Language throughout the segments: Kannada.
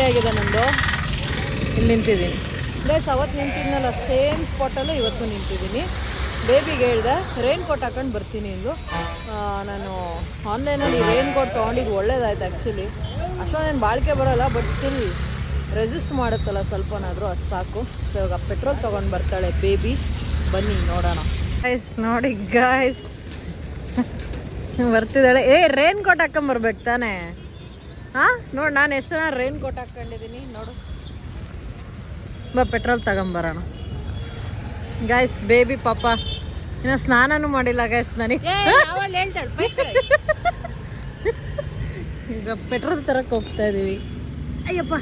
ಆಗಿದೆ ನಂದು. ಇಲ್ಲಿ ನಿಂತಿದ್ದೀನಿ ಗೈಸ್. ಅವತ್ತು ನಿಂತಿದ್ನಲ್ಲ ಸೇಮ್ ಸ್ಪಾಟಲ್ಲೂ ಇವತ್ತು ನಿಂತಿದ್ದೀನಿ. ಬೇಬಿಗೆ ಹೇಳ್ದೆ ರೈನ್ ಕೋಟ್ ಹಾಕೊಂಡು ಬರ್ತೀನಿ ಎಂದು. ನಾನು ಆನ್ಲೈನಲ್ಲಿ ರೈನ್ ಕೋಟ್ ತೊಗೊಂಡಿದ್ದು ಒಳ್ಳೇದಾಯ್ತು ಆ್ಯಕ್ಚುಲಿ. ಅಷ್ಟೊಂದೇನು ಬಾಳಿಕೆ ಬರೋಲ್ಲ, ಬಟ್ ಸ್ಟಿಲ್ ರೆಸಿಸ್ಟ್ ಮಾಡುತ್ತಲ್ಲ ಸ್ವಲ್ಪನಾದರೂ, ಅಷ್ಟು ಸಾಕು. ಸೊ ಇವಾಗ ಪೆಟ್ರೋಲ್ ತೊಗೊಂಡು ಬರ್ತಾಳೆ ಬೇಬಿ. ಬನ್ನಿ ನೋಡೋಣ ಗೈಸ್. ನೋಡಿ ಗೈಸ್ ಬರ್ತಿದ್ದಾಳೆ. ರೈನ್ ಕೋಟ್ ಹಾಕೊಂಬರ್ಬೇಕು ತಾನೇ? ಹಾಂ ನೋಡಿ, ನಾನು ಎಷ್ಟು ಜನ ರೈನ್ ಕೋಟ್ ಹಾಕ್ಕೊಂಡಿದ್ದೀನಿ ನೋಡು. Petrol ತಗೊಂಬರೋಣ guys. ಬೇಬಿ ಪಾಪ ಇನ್ನು ಸ್ನಾನನೂ ಮಾಡಿಲ್ಲ ಗೈಸ್. ನನಗೆ ಈಗ ಪೆಟ್ರೋಲ್ ತರಕ್ಕೆ ಹೋಗ್ತಾ ಇದೀವಿ. ಅಯ್ಯಪ್ಪ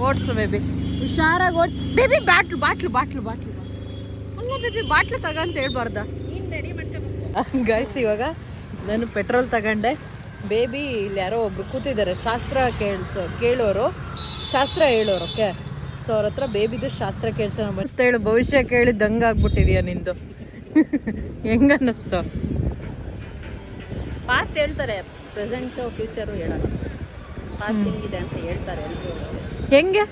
ಓಡಿಸು ಬೇಬಿ, ಹುಷಾರಾಗಿ ಓಡಿಸ್ baby. Bottle bottle bottle bottle ಅಲ್ಲ ಬೇಬಿ, ಬಾಟ್ಲು ತಗಂತ ಹೇಳ್ಬಾರ್ದ ಗೈಸ್. ಇವಾಗ ನಾನು ಪೆಟ್ರೋಲ್ ತಗೊಂಡೆ. ಬೇಬಿ ಇಲ್ಲಿ ಯಾರೋ ಒಬ್ರು ಕೂತಿದ್ದಾರೆ, ಶಾಸ್ತ್ರ ಕೇಳೋರು, ಶಾಸ್ತ್ರ ಹೇಳೋರು. ಓಕೆ, ಸೊ ಅವ್ರ ಹತ್ರ ಬೇಬಿದು ಶಾಸ್ತ್ರ ಕೇಳಿಸೋಣ ಬಸ್ತಾ ಹೇಳು. ಭವಿಷ್ಯ ಕೇಳಿ ದಂಗಾಗ್ಬಿಟ್ಟಿದೆಯಾ ನಿಂದು? ಹೆಂಗ ಅನ್ನಿಸ್ತು? ಪಾಸ್ಟ್ ಹೇಳ್ತಾರೆ, ಪ್ರೆಸೆಂಟ್ ಫ್ಯೂಚರು ಹೇಳಲ್ಲ. ಪಾಸ್ಟ್ ಹೆಂಗಿದೆ ಅಂತ ಹೇಳ್ತಾರೆ ಎಲ್ಲರೂ. ಹೆಂಗೆ?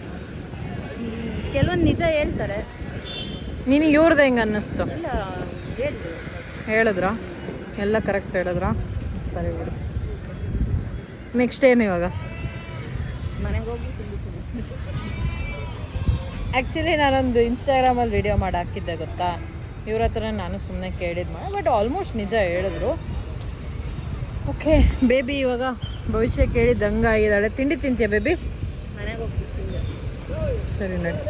ಕೆಲವೊಂದು ನಿಜ ಹೇಳ್ತಾರೆ. ನಿನಗೆ ಇವ್ರದ್ದು ಹೆಂಗೆ ಅನ್ನಿಸ್ತು? ಎಲ್ಲ ಹೇಳಿದ್ರಾ? ಎಲ್ಲ ಕರೆಕ್ಟ್ ಹೇಳಿದ್ರಾ? ಸರಿ ಬಿಡು. ನೆಕ್ಸ್ಟ್ ಏನು ಇವಾಗ? ಮನೆಗೆ ಹೋಗಿ ಆ್ಯಕ್ಚುಲಿ ನಾನೊಂದು ಇನ್ಸ್ಟಾಗ್ರಾಮಲ್ಲಿ ವಿಡಿಯೋ ಮಾಡಿ ಹಾಕಿದ್ದೆ ಗೊತ್ತಾ, ಇವ್ರ ಹತ್ರ ನಾನು ಸುಮ್ಮನೆ ಕೇಳಿದ್ದು ಮಾಡಿ, ಬಟ್ ಆಲ್ಮೋಸ್ಟ್ ನಿಜ ಹೇಳಿದ್ರು. ಓಕೆ, ಬೇಬಿ ಇವಾಗ ಭವಿಷ್ಯ ಕೇಳಿ ದಂಗಾಗಿದ್ದಾಳೆ. ತಿಂಡಿ ತಿಂತೀಯ ಬೇಬಿ? ಮನೆಗೆ ಹೋಗಿ ಸರಿ ನೋಡಿ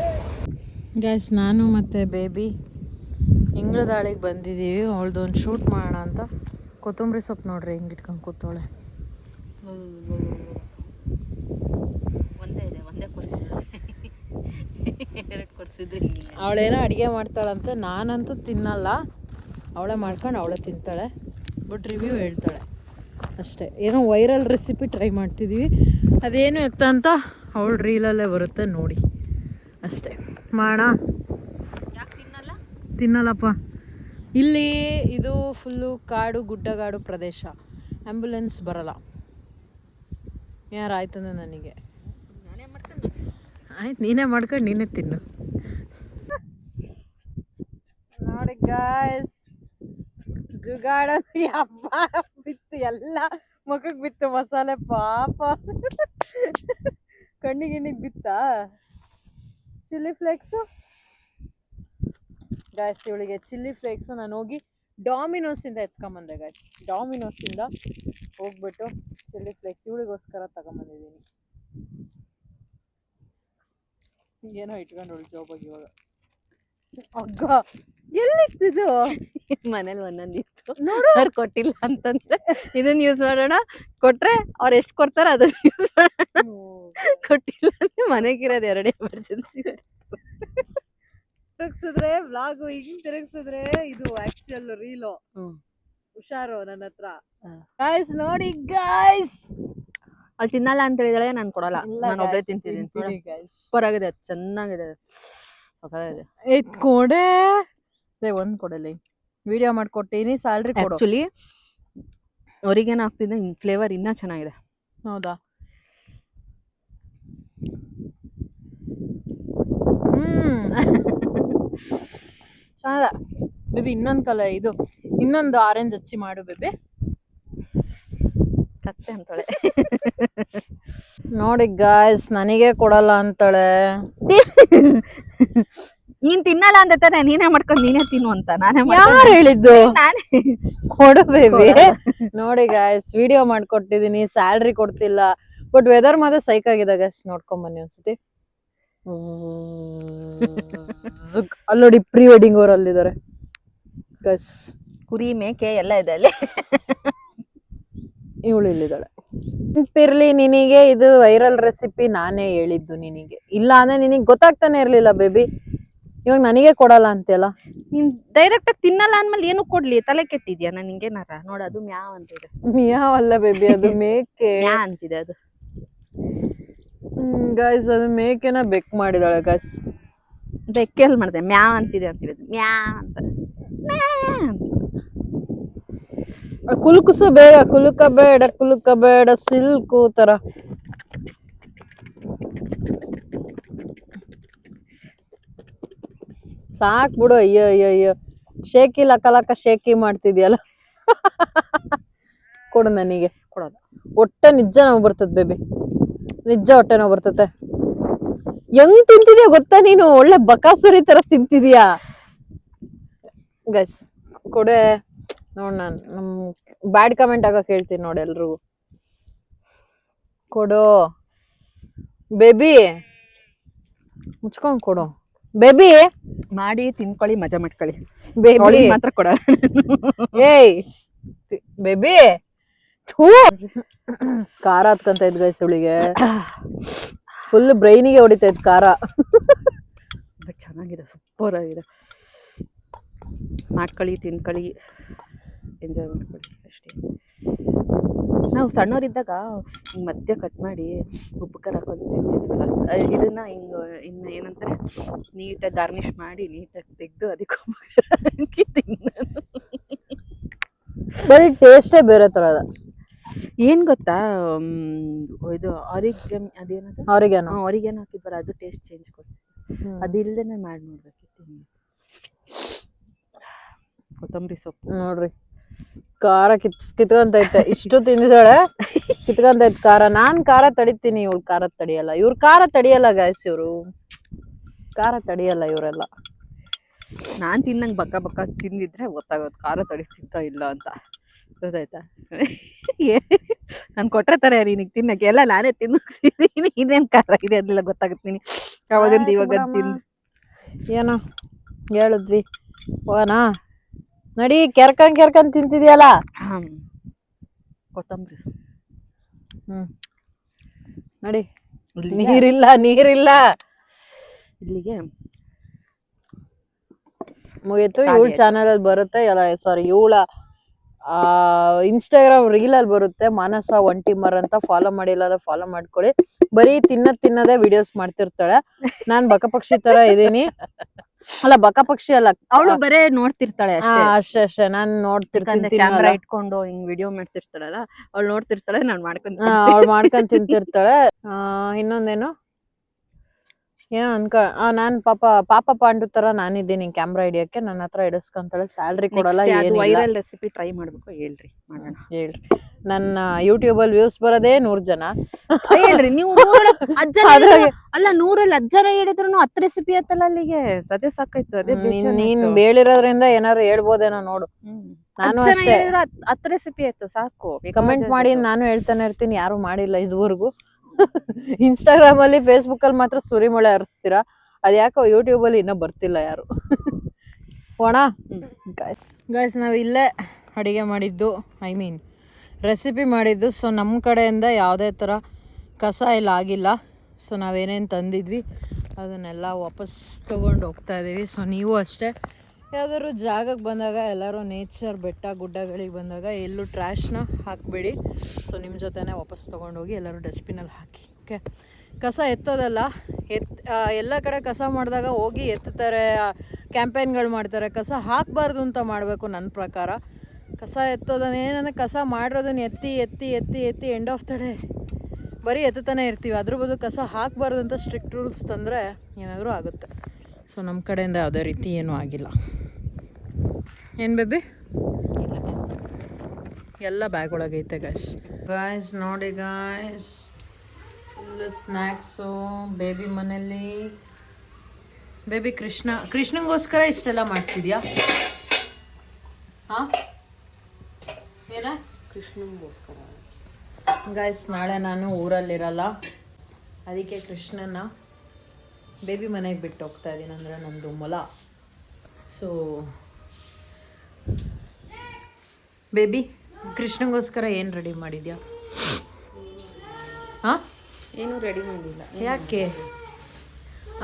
ಗೈಸ್. ನಾನು ಮತ್ತು ಬೇಬಿ ಇಂಗ್ಳದಾಳಿಗೆ ಬಂದಿದ್ದೀವಿ. ಅವಳದು ಒಂದು ಶೂಟ್ ಮಾಡೋಣ ಅಂತ. ಕೊತ್ತಂಬರಿ ಸೊಪ್ಪು ನೋಡ್ರಿ ಹಿಂಗೆ ಇಟ್ಕೊಂಡು ಕೂತವಳೆ. ಒಂದೇ ಕೊಡ್ಸಿದ್ರೆ ಅವಳೇನೋ ಅಡುಗೆ ಮಾಡ್ತಾಳಂತೆ. ನಾನಂತೂ ತಿನ್ನಲ್ಲ, ಅವಳೇ ಮಾಡ್ಕೊಂಡು ಅವಳೇ ತಿಂತಾಳೆ, ಬಟ್ ರಿವ್ಯೂ ಹೇಳ್ತಾಳೆ ಅಷ್ಟೇ. ಏನೋ ವೈರಲ್ ರೆಸಿಪಿ ಟ್ರೈ ಮಾಡ್ತಿದ್ದೀವಿ, ಅದೇನು ಎತ್ತ ಅಂತ ಅವಳು ರೀಲಲ್ಲೇ ಬರುತ್ತೆ ನೋಡಿ ಅಷ್ಟೇ. ಮಾಡೋಣ. ತಿನ್ನಲ್ಲಪ್ಪ. ಇಲ್ಲಿ ಇದು ಫುಲ್ಲು ಕಾಡು, ಗುಡ್ಡಗಾಡು ಪ್ರದೇಶ, ಆ್ಯಂಬುಲೆನ್ಸ್ ಬರಲ್ಲ. ಯಾರಾಯ್ತಂದ್ರೆ ನನಗೆ ಆಯ್ತು, ನೀನೇ ಮಾಡ್ಕೊಂಡು ನೀನೇ ತಿನ್ನು. ನೋಡಿ ಗಾಯ್ಸ್, ಜುಗಾಡ ಹಬ್ಬ ಬಿತ್ತು, ಎಲ್ಲ ಮುಖಕ್ಕೆ ಬಿತ್ತು ಮಸಾಲೆ. ಪಾಪ ಕಣ್ಣಿಗಿಣ್ಣಿಗೆ ಬಿತ್ತಾ ಚಿಲ್ಲಿ ಫ್ಲೇಕ್ಸು ಗಾಯ್ಸ್. ಇವಳಿಗೆ ಚಿಲ್ಲಿ ಫ್ಲೇಕ್ಸು ನಾನು ಹೋಗಿ ಡಾಮಿನೋಸಿಂದ ಎತ್ಕೊಂಬಂದೆ ಗಾಯ್ಸ್. ಡಾಮಿನೋಸಿಂದ ಹೋಗ್ಬಿಟ್ಟು ಚಿಲ್ಲಿ ಫ್ಲೇಕ್ಸ್ ಇವಳಿಗೋಸ್ಕರ ತಗೊಂಬಂದಿದ್ದೀನಿ. ಏನೋ ಇಟ್ಕೊಂಡು ಅವಳು ಜೋಬಾಗಿ ಇವಾಗ. ಅಗ್ಗ ಎಲ್ಲಿತ್ತಿದು? ಮನೇಲಿ ಒಂದೊಂದಿತ್ತು, ಅವ್ರು ಕೊಟ್ಟಿಲ್ಲ ಅಂತಂದ್ರೆ ಇದನ್ನ ಯೂಸ್ ಮಾಡೋಣ, ಕೊಟ್ರೆ ಅವ್ರು ಎಷ್ಟು ಕೊಡ್ತಾರೋ ಅದನ್ನ ಯೂಸ್ ಮಾಡೋಣ, ಕೊಟ್ಟಿಲ್ಲ ಅಂದ್ರೆ ಮನೆಗಿರೋದು ಎರಡೇ ಎಮರ್ಜೆನ್ಸಿ. ತಿರುಗಿಸಿದ್ರೆ ವ್ಲಾಗು, ಹಿಂಗ್ ತಿರುಗಿಸಿದ್ರೆ ಇದು ಆಕ್ಚುಯಲ್ ರೀಲು. ಹುಷಾರು ನನ್ನ ಹತ್ರ ಗಾಯ್ಸ್. ನೋಡಿ ಗಾಯ್ಸ್, ಅಲ್ಲಿ ತಿನ್ನಲ್ಲ ಅಂತ ಹೇಳಿದಾಳೆ, ನಾನು ಕೊಡಲ್ಲ, ನಾನು ಒಬ್ಬಳೇ ತಿಂತೀನಿ. ಸೂಪರ್ ಆಗಿದೆ, ಚೆನ್ನಾಗಿದೆ, ಎತ್ಕೊಡೆ ಒಂದ್ ಕೊಡಲಿ. ವಿಡಿಯೋ ಮಾಡ್ಕೊಟ್ಟಿನಿ, ಸ್ಯಾಲ್ರಿ ಕೊಡು. ಆಕ್ಚುಲಿ ಅವ್ರಿಗೇನು ಆಗ್ತಿದೆ, ಫ್ಲೇವರ್ ಇನ್ನೂ ಚೆನ್ನಾಗಿದೆ. ಹೌದಾ? ಚೆನ್ನಾಗ ಬೇಬಿ. ಇನ್ನೊಂದು ಕಲರ್ ಇದು, ಇನ್ನೊಂದು ಆರೆಂಜ್ ಹಚ್ಚಿ ಮಾಡು ಬೇಬಿ. ಕತ್ತೆ ಅಂತಾಳೆ. ನೋಡಿ ಗಾಯ್ಸ್, ನನಗೆ ಕೊಡಲ್ಲ ಅಂತಾಳೆ. ನೀನ್ ತಿನ್ನಲ್ಲ ಅಂತ ತಾನೆ, ನೀನೇ ಮಾಡ್ಕೊಂಡು ನೀನೇ ತಿನ್ನು ಅಂತ. ಯಾರು ಹೇಳಿದ್ದು? ನಾನೇ. ಕೊಡು ಬೇಬಿ. ನೋಡಿ ಗಾಯ್ಸ್, ವಿಡಿಯೋ ಮಾಡ್ಕೊಟ್ಟಿದೀನಿ, ಸ್ಯಾಲ್ರಿ ಕೊಡ್ತಿಲ್ಲ, ಬಟ್ ವೆದರ್ ಮಾತ್ರ ಸೈಕ್ ಆಗಿದೆ ಗಾಯ್ಸ್. ನೋಡ್ಕೊಂಡ್ ಬನ್ನಿ ಒಂದ್ಸತಿ. ಅಲ್ಲೋಡಿ ಪ್ರೀ ವೆಡ್ಡಿಂಗ್ ಅವ್ರು ಅಲ್ಲಿದ್ದಾರೆ ಗೈಸ್. ಕುರಿ ಮೇಕೆ ಎಲ್ಲ ಇದೆ ಅಲ್ಲಿ. ಇವಳು ಇಲ್ಲಿದ್ದಾಳೆ. ನೆನಪಿರ್ಲಿ ನಿನಗೆ, ಇದು ವೈರಲ್ ರೆಸಿಪಿ ನಾನೇ ಹೇಳಿದ್ದು ನಿನಗೆ. ಇಲ್ಲ ಅಂದ್ರೆ ನಿನಗೆ ಗೊತ್ತಾಗ್ತಾನೆ ಇರ್ಲಿಲ್ಲ ಬೇಬಿ. ಇವಾಗ ನನಗೆ ಕೊಡಲ್ಲ ಅಂತೆಲ್ಲ. ನೀನ್ ಡೈರೆಕ್ಟ್ ಆಗಿ ತಿನ್ನಲ್ಲ ಅಂದ್ಮೇಲೆ ಏನು ಕೊಡ್ಲಿ? ತಲೆ ಕೆಟ್ಟಿದ್ಯಾ? ನಾನು ಹಿಂಗೇನಾರ ನೋಡ, ಅದು ಮ್ಯಾವ್ ಅಂತಿದೆ. ಮ್ಯಾವ್ ಅಲ್ಲ ಬೇಬಿ, ಅದು ಮೇಕೆ. ಮ್ಯಾ ಅಂತಿದೆ ಅದು. ಗೈಸ್, ಅದು ಮೇಕೆನ ಬೆಕ್ ಮಾಡಿದಾಳೆ ಗೈಸ್. ಬೆಕ್ಕೆಲ್ ಮಾಡಿದೆ, ಮ್ಯಾವ್ ಅಂತಿದೆ ಅಂತಿದೆ. ಮ್ಯಾ ಅಂತ ಕುಲುಕುಸು ಬೇಡ, ಕುಲುಕ ಬೇಡ, ಕುಲುಕ ಬೇಡ, ಸಿಲ್ಕು ತರ. ಸಾಕ್ ಬಿಡು. ಅಯ್ಯೋ ಅಯ್ಯೋ ಅಯ್ಯೋ, ಶೇಕಿ ಲಕ್ಕ ಶೇಕಿ ಮಾಡ್ತಿದ್ಯಲ್ಲ. ಕೊಡು ನನಗೆ. ಕೊಡೋದು. ಹೊಟ್ಟೆ ನಿಜ ನೋವು ಬರ್ತದೆ ಬೇಬಿ, ನಿಜ ಹೊಟ್ಟೆ ನೋವು ಬರ್ತತೆ. ಹೆಂಗ್ ತಿಂತಿದ್ಯಾ ಗೊತ್ತಾ ನೀನು? ಒಳ್ಳೆ ಬಕಾಸುರಿ ತರ ತಿಂತಿದ್ಯಾ ಗೈಸ್. ಕೊಡೆ ನೋಡ್, ನಾನು ನಮ್ ಬ್ಯಾಡ್ ಕಮೆಂಟ್ ಆಗಕ್ ಹೇಳ್ತೀನಿ ನೋಡಿ ಎಲ್ರಿಗೂ. ಕೊಡು ಬೇಬಿ, ಮುಚ್ಕೊಂಡ್ ಕೊಡು ಬೇಬಿ. ಮಾಡಿ ತಿನ್ಕೊಳ್ಳಿ, ಮಜಾ ಮಾಡ್ಕೊಳ್ಳಿ. ಬೇಬಿ ಮಾತ್ರ ಕೊಡ. ಏಯ್ ಬೇಬಿ, ಖಾರ ಹತ್ಕೊಂತ ಇದ್ ಗೈಸ್ ಇವಳಿಗೆ. ಫುಲ್ ಬ್ರೈನಿಗೆ ಹೊಡಿತಾ ಇದ್ ಖಾರ. ಚೆನ್ನಾಗಿದೆ, ಸೂಪರ್ ಆಗಿದೆ. ಮಾಡ್ಕೊಳ್ಳಿ, ತಿನ್ಕೊಳ್ಳಿ, ಎಂಜಾಯ್ ಮಾಡ್ಕೊಳ್ಳಿ ಅಷ್ಟೇ. ನಾವು ಸಣ್ಣವರಿದ್ದಾಗ ಹಿಂಗೆ ಮಧ್ಯ ಕಟ್ ಮಾಡಿ ಉಪ್ಪು ಖಾರ ಹಾಕೊಂಡು ತಿಂತಿದ್ವಲ್ಲ, ಇದನ್ನ ಹಿಂಗೆ ಇನ್ನು ಏನಂತಾರೆ ನೀಟಾಗಿ ಗಾರ್ನಿಷ್ ಮಾಡಿ ನೀಟಾಗಿ ತೆಗೆದು ಅದಕ್ಕೆ ಉಪ್ಪು ಖಾರ ಹಾಕಿ ತಿನ್ನೋದು. ಬರೀ ಟೇಸ್ಟೇ ಬೇರೆ ತರ ಅದ. ಏನ್ ಗೊತ್ತಾ, ಇದು ಆರಿಗೇನೋ, ಅದೇನದು ಅವ್ರಿಗೇನು ಆರಿಗೇನೋ ಹಾಕಿದ್ವಲ್ಲ, ಅದು ಟೇಸ್ಟ್ ಚೇಂಜ್ ಕೊಡ್ತೀವಿ. ಅದಿಲ್ಲದೇನೆ ಮಾಡಿ ನೋಡ್ಬೇಕಿತ್ತು. ಕೊತ್ತಂಬರಿ ಸೊಪ್ಪು ನೋಡ್ರಿ, ಖಾರ ಕಿತ್ಕೊಂತೈತೆ. ಇಷ್ಟು ತಿಂದಿದ್ದಾಳೆ, ಕಿತ್ಕೊಂತೈತೆ ಖಾರ. ನಾನ್ ಖಾರ ತಡಿತೀನಿ, ಇವ್ಳು ಖಾರ ತಡಿಯಲ್ಲ. ಇವ್ರು ಖಾರ ತಡಿಯಲ್ಲ ಗಾಯ್ಸ್, ಇವ್ರು ಖಾರ ತಡಿಯಲ್ಲ ಇವರೆಲ್ಲ. ನಾನ್ ತಿನ್ನಂಗ್ ಬಕ್ಕ ತಿಂದಿದ್ರೆ ಗೊತ್ತಾಗೋದು ಖಾರ ತಡಿತಿತ್ತ ಇಲ್ಲ ಅಂತ. ಗೊತ್ತಾಯ್ತಾ? ನಾನು ಕೊಟ್ರೆ ತರ ನೀನಿಗೆ ತಿನ್ನಕ್ಕೆ ಎಲ್ಲ ನಾನೇ ತಿನ್ನಿಸ್ತೀನಿ. ಇದೇನ್ ಖಾರ ಇದೆ ಅದೆಲ್ಲ ಗೊತ್ತಾಗುತ್ತೆ. ಅವಾಗಂತ ಇವಾಗ ತಿನ್ ಏನೋ ಹೇಳಿದ್ವಿ ಹೋಗೋಣ ನಡಿ. ಕೆರ್ಕೊಂಡ್ ತಿಂತಿದ್ಯಲ್ಲ. ಕೊತ್ತಂಬರಿ ಸೊಪ್ಪು ನಡಿ. ನೀರಿಲ್ಲ ಇಲ್ಲಿಗೆ ಮುಗೀತು. ಇವಳ ಚಾನಲ್ ಅಲ್ಲಿ ಬರುತ್ತೆ, ಸಾರಿ ಇವಳ ಇನ್ಸ್ಟಾಗ್ರಾಮ್ ರೀಲ್ ಅಲ್ಲಿ ಬರುತ್ತೆ, ಮಾನಸ ಒಂಟಿಮರ್ ಅಂತ. ಫಾಲೋ ಮಾಡಿಲ್ಲ ಫಾಲೋ ಮಾಡ್ಕೊಳ್ಳಿ. ಬರೀ ತಿನ್ನದೇ ವಿಡಿಯೋಸ್ ಮಾಡ್ತಿರ್ತಾಳೆ. ನಾನ್ ಬಕಪಕ್ಷಿ ತರ ಇದೀನಿ. ಅಲ್ಲ ಬಕಪಕ್ಷಿ ಅಲ್ಲ, ಅವಳು ಬರೇ ನೋಡ್ತಿರ್ತಾಳೆ ಅಷ್ಟೇ. ನಾನ್ ನೋಡ್ತಿರ್ತೀನಿ, ಕ್ಯಾಮ್ರಾ ಇಟ್ಕೊಂಡು ಹಿಂಗ್ ವಿಡಿಯೋ ಮಾಡ್ತಿರ್ತಾಳಲ್ಲ, ಅವಳು ನೋಡ್ತಿರ್ತಾಳೆ, ನಾನ್ ಮಾಡ್ಕೊಂಡ್ ತಿಂತಿರ್ತಾಳೆ. ಇನ್ನೊಂದೇನು ಏನೋ ನಾನ್ ಪಾಪ ಪಾಂಡು ತರ ನಾನಿದ್ದೀನಿ ಕ್ಯಾಮ್ರಾ ಹಿಡಿಯಕ್ಕೆ. ನನ್ನ ಹತ್ರ ಹಿಡಿಸ್ಕೊಂತಾಳೆ. ಸ್ಯಾಲ್ರಿ ಕೊಡಲ್ಲ, ವೈರಲ್ ರೆಸಿಪಿ ಟ್ರೈ ಮಾಡ್ಬೇಕು. ಹೇಳ್ರಿ ಮಾಡೋಣ. ಹೇಳ್ರಿ. ನನ್ನ ಯೂಟ್ಯೂಬ್ ಅಲ್ಲಿ ವ್ಯೂಸ್ ಬರೋದೇ 100 ಜನ. ಹೇಳ್ರಿ ನೀವು. ಅಲ್ಲ 100ರಲ್ಲಿ 10 ಜನ ಹೇಳಿದ್ರು 10 ರೆಸಿಪಿ ಆಯ್ತಲ್ಲ ಅಲ್ಲಿಗೆ. ಅದೇ ಸಾಕಾಯ್ತು. ಅದೇ ನೀನ್ ಬೇಳಿರೋದ್ರಿಂದ ಏನಾರು ಹೇಳ್ಬೋದೇನೋ ನೋಡು. ನಾನು ಅಷ್ಟೇ 10 ರೆಸಿಪಿ ಆಯ್ತು ಸಾಕು. ಕಮೆಂಟ್ ಮಾಡಿ ನಾನು ಹೇಳ್ತಾನೆ ಇರ್ತೀನಿ, ಯಾರು ಮಾಡಿಲ್ಲ ಇದುವರೆಗೂ. ಇನ್ಸ್ಟಾಗ್ರಾಮ್ ಅಲ್ಲಿ ಫೇಸ್ಬುಕ್ ಅಲ್ಲಿ ಮಾತ್ರ ಸುರಿಮಳೆ ಹರಿಸ್ತೀರಾ. ಅದ್ಯಾಕೋ ಯೂಟ್ಯೂಬ್ ಅಲ್ಲಿ ಇನ್ನೂ ಬರ್ತಿಲ್ಲ ಯಾರು. ಹೋಣ ಗಾಯ್ಸ್, ನಾವು ಇಲ್ಲೇ ಅಡಿಗೆ ಮಾಡಿದ್ದು, ರೆಸಿಪಿ ಮಾಡಿದ್ದು. ಸೊ ನಮ್ಮ ಕಡೆಯಿಂದ ಯಾವುದೇ ಥರ ಕಸ ಇಲ್ಲ ಆಗಿಲ್ಲ. ಸೊ ನಾವೇನೇನು ತಂದಿದ್ವಿ ಅದನ್ನೆಲ್ಲ ವಾಪಸ್ ತೊಗೊಂಡು ಹೋಗ್ತಾ ಇದ್ದೀವಿ. ಸೊ ನೀವು ಅಷ್ಟೇ ಯಾವ್ದಾದ್ರು ಜಾಗಕ್ಕೆ ಬಂದಾಗ, ಎಲ್ಲರೂ ನೇಚರ್ ಬೆಟ್ಟ ಗುಡ್ಡಗಳಿಗೆ ಬಂದಾಗ ಎಲ್ಲೂ ಟ್ರ್ಯಾಶ್ನ ಹಾಕಬೇಡಿ. ಸೊ ನಿಮ್ಮ ಜೊತೆನೇ ವಾಪಸ್ ತೊಗೊಂಡೋಗಿ ಎಲ್ಲರೂ ಡಸ್ಟ್ಬಿನಲ್ಲಿ ಹಾಕಿ. ಓಕೆ, ಕಸ ಎತ್ತೋದಲ್ಲ, ಎಲ್ಲ ಕಡೆ ಕಸ ಮಾಡಿದಾಗ ಹೋಗಿ ಎತ್ತುತ್ತಾರೆ, ಕ್ಯಾಂಪೇನ್ಗಳು ಮಾಡ್ತಾರೆ. ಕಸ ಹಾಕಬಾರ್ದು ಅಂತ ಮಾಡಬೇಕು ನನ್ನ ಪ್ರಕಾರ. ಕಸ ಎತ್ತೋದನ್ನೇನ ಕಸ ಮಾಡಿರೋದನ್ನ ಎತ್ತಿ ಎತ್ತಿ ಎತ್ತಿ ಎತ್ತಿ ಎಂಡ್ ಆಫ್ ದ ಡೇ ಬರೀ ಎತ್ತುತ್ತಾನೆ ಇರ್ತೀವಿ. ಅದ್ರ ಬದಲು ಕಸ ಹಾಕಬಾರ್ದು ಅಂತ ಸ್ಟ್ರಿಕ್ಟ್ ರೂಲ್ಸ್ ತಂದರೆ ಏನಾದರೂ ಆಗುತ್ತೆ. ಸೊ ನಮ್ಮ ಕಡೆಯಿಂದ ಯಾವುದೇ ರೀತಿ ಏನೂ ಆಗಿಲ್ಲ. ಏನು ಬೇಬಿ? ಎಲ್ಲ ಬ್ಯಾಗ್ ಒಳಗೈತೆ ಗಾಯ್ಸ್ ನೋಡಿ ಗಾಯ್ಸ್, ಫುಲ್ ಸ್ನ್ಯಾಕ್ಸು ಬೇಬಿ ಮನೇಲಿ. ಬೇಬಿ ಕೃಷ್ಣಂಗೋಸ್ಕರ ಇಷ್ಟೆಲ್ಲ ಮಾಡ್ತಿದ್ಯಾ? ಹಾಂ, ಏನ? ಕೃಷ್ಣಂಗೋಸ್ಕರ ಗಾಯ್ಸ್, ನಾಳೆ ನಾನು ಊರಲ್ಲಿರಲ್ಲ, ಅದಕ್ಕೆ ಕೃಷ್ಣನ ಬೇಬಿ ಮನೆಗೆ ಬಿಟ್ಟು ಹೋಗ್ತಾ ಇದ್ದೀನಿ. ಅಂದರೆ ನಂದು ಮೊಲ. ಸೊ ಬೇಬಿ ಕೃಷ್ಣಂಗೋಸ್ಕರ ಏನು ರೆಡಿ ಮಾಡಿದ್ಯಾ? ಹಾಂ, ಏನೂ ರೆಡಿ ಮಾಡಿಲ್ಲ. ಯಾಕೆ?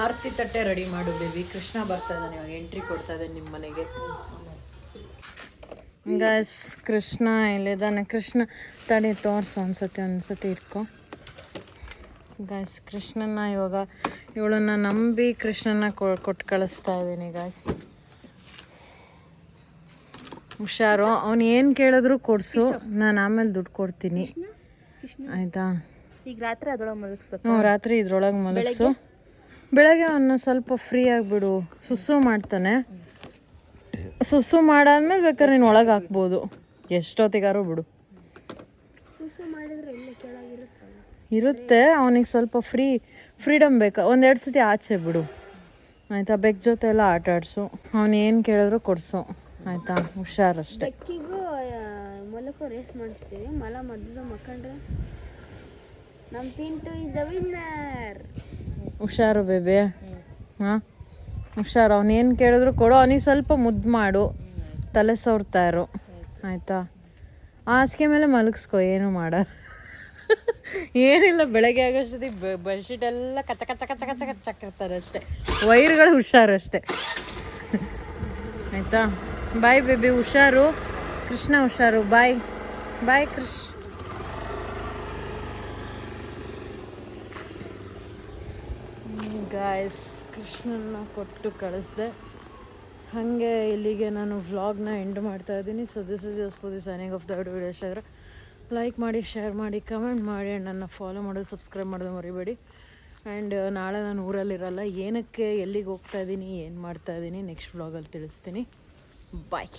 ಆರತಿ ತಟ್ಟೆ ರೆಡಿ ಮಾಡು ಬೇಬಿ. ಕೃಷ್ಣ ಬರ್ತಾ ಇದ್ದಾನೆ, ಇವಾಗ ಎಂಟ್ರಿ ಕೊಡ್ತಾ ಇದ್ದಾನೆ ನಿಮ್ಮ ಮನೆಗೆ. ಗಾಯ್ಸ್, ಕೃಷ್ಣ ಇಲ್ಲಿದ್ದಾನೆ. ಕೃಷ್ಣ ತಡಿ ತೋರಿಸು ಒಂದ್ಸತಿ ಇಟ್ಕೊ. ಗಾಯ್ಸ್, ಕೃಷ್ಣನ ಇವಾಗ ಇವಳನ್ನ ನಂಬಿ ಕೃಷ್ಣನ ಕೊಟ್ಟು ಕಳಿಸ್ತಾ ಇದ್ದೀನಿ ಗಾಯ್ಸ್. ಹುಷಾರು, ಅವ್ನು ಏನು ಕೇಳಿದ್ರು ಕೊಡಿಸು, ನಾನು ಆಮೇಲೆ ದುಡ್ಡು ಕೊಡ್ತೀನಿ, ಆಯಿತಾ? ಈಗ ರಾತ್ರಿ ಅದ್ರೊಳಗೆ ಮಲಗಿಸ್ಬೇಕು. ಹ್ಞೂ, ರಾತ್ರಿ ಇದ್ರೊಳಗೆ ಮಲಗಿಸು. ಬೆಳಗ್ಗೆ ಅವನ್ನ ಸ್ವಲ್ಪ ಫ್ರೀ ಆಗಿಬಿಡು. ಸುಸು ಮಾಡ್ತಾನೆ, ಸುಸು ಮಾಡಾದ್ಮೇಲೆ ಬೇಕಾದ್ರೆ ನೀನು ಒಳಗೆ ಹಾಕ್ಬೋದು, ಎಷ್ಟೊತ್ತಿಗಾರು ಬಿಡು. ಇರುತ್ತೆ, ಅವನಿಗೆ ಸ್ವಲ್ಪ ಫ್ರೀಡಮ್ ಬೇಕಾ. ಒಂದೆರಡು ಸತಿ ಆಚೆ ಬಿಡು ಆಯಿತಾ. ಬೆಕ್ಕ ಜೊತೆ ಎಲ್ಲ ಆಟ ಆಡಿಸು, ಅವನು ಏನು ಕೇಳಿದ್ರು ಕೊಡಿಸು ಆಯಿತಾ. ಹುಷಾರಷ್ಟೇ. ಮೊಲಕ್ಕೂ ರೇಸ್ ಮಾಡಿಸ್ತೀವಿ. ಮಲ ಮಧ್ಯದ ಮಕ್ಕಂಡ್ರೆ ನಮ್ಮ ಪಿಂಟು ಇಸ್ ದ ವಿನ್ನರ್. ಹುಷಾರು ಬೇಬಿ. ಹಾಂ ಹುಷಾರು, ಅವನೇನು ಕೇಳಿದ್ರು ಕೊಡು. ಅವನಿಗೆ ಸ್ವಲ್ಪ ಮುದ್ದು ಮಾಡು, ತಲೆ ಸವರ್ತಾ ಇರು ಆಯಿತಾ. ಹಾಸಿಗೆ ಮೇಲೆ ಮಲಗಿಸ್ಕೊ, ಏನು ಮಾಡ ಏನಿಲ್ಲ. ಬೆಳಗ್ಗೆ ಆಗೋಷ್ಟೊತ್ತಿಗೆ ಬೆಡ್ಶೀಟ್ ಎಲ್ಲ ಕಚ್ಚ ಕಚ್ಚ ಕಚ್ಚ ಕಚ್ಚ ಕಚ್ಚಾಕಿರ್ತಾರೆ ಅಷ್ಟೇ. ವೈರ್ಗಳು ಹುಷಾರಷ್ಟೇ ಆಯಿತಾ. ಬಾಯ್ ಬೇಬಿ, ಹುಷಾರು. ಕೃಷ್ಣ ಹುಷಾರು. ಬಾಯ್ ಬಾಯ್ ಕೃಷ್. ಗಾಯ್ಸ್, ಕೃಷ್ಣನ ಕೊಟ್ಟು ಕಳಿಸ್ದೆ. ಹಾಗೆ ಇಲ್ಲಿಗೆ ನಾನು ವ್ಲಾಗ್ನ ಎಂಡ್ ಮಾಡ್ತಾ ಇದ್ದೀನಿ. ಸೊ ದಿಸ್ ಇಸ್ ಯೋಸ್ಪೂದಿ ಸೈನಿಂಗ್ ಆಫ್ ದ ವಿಡಿಯೋ. ಇಷ್ಟ ಆದರೆ ಲೈಕ್ ಮಾಡಿ, ಶೇರ್ ಮಾಡಿ, ಕಮೆಂಟ್ ಮಾಡಿ, ಆ್ಯಂಡ್ ನನ್ನ ಫಾಲೋ ಮಾಡೋದು, ಸಬ್ಸ್ಕ್ರೈಬ್ ಮಾಡೋದು ಮರಿಬೇಡಿ. ಆ್ಯಂಡ್ ನಾಳೆ ನಾನು ಊರಲ್ಲಿರಲ್ಲ. ಏನಕ್ಕೆ, ಎಲ್ಲಿಗೆ ಹೋಗ್ತಾಯಿದ್ದೀನಿ, ಏನು ಮಾಡ್ತಾಯಿದ್ದೀನಿ ನೆಕ್ಸ್ಟ್ ವ್ಲಾಗಲ್ಲಿ ತಿಳಿಸ್ತೀನಿ. ಬಾಯ್.